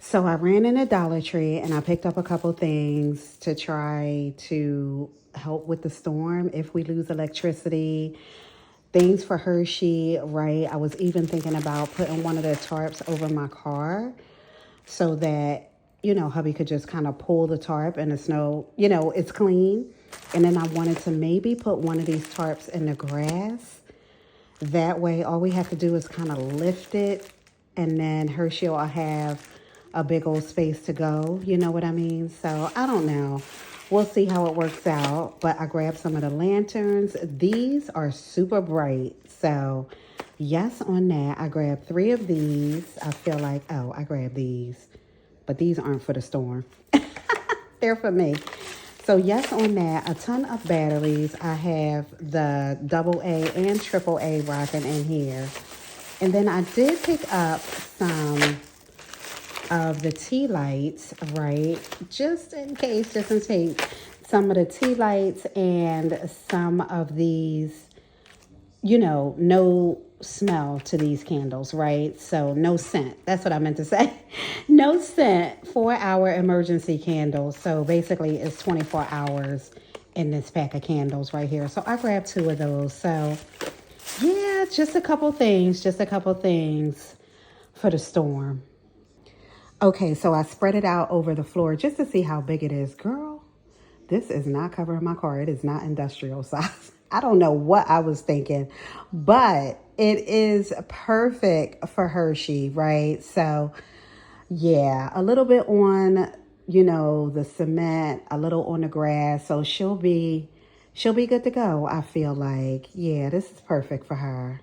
So I ran in a Dollar Tree and I picked up a couple things to try to help with the storm if we lose electricity. Things for Hershey, right? I was even thinking about putting one of the tarps over my car so that, hubby could just kind of pull the tarp and the snow, it's clean. And then I wanted to maybe put one of these tarps in the grass. That way, all we have to do is kind of lift it, and then Hershey will have a big old space to go. You know what I mean? So I don't know. We'll see how it works out. But I grabbed some of the lanterns. These are super bright. So yes on that. I grabbed 3 of these. I feel like, oh, I grabbed these. But these aren't for the storm. They're for me. So yes on that, a ton of batteries. I have the AA and AAA rocking in here. And then I did pick up some of the tea lights, right? Just in case, some of the tea lights and some of these, no smell to these candles, right? So no scent. That's what I meant to say. No scent, 4-hour emergency candles. So basically it's 24 hours in this pack of candles right here. So I grabbed 2 of those. So yeah, just a couple things for the storm. Okay, so I spread it out over the floor just to see how big it is. Girl, this is not covering my car. It is not industrial size. I don't know what I was thinking, but it is perfect for Hershey, right? So yeah, a little bit on, the cement, a little on the grass. So she'll be good to go. I feel like, yeah, this is perfect for her.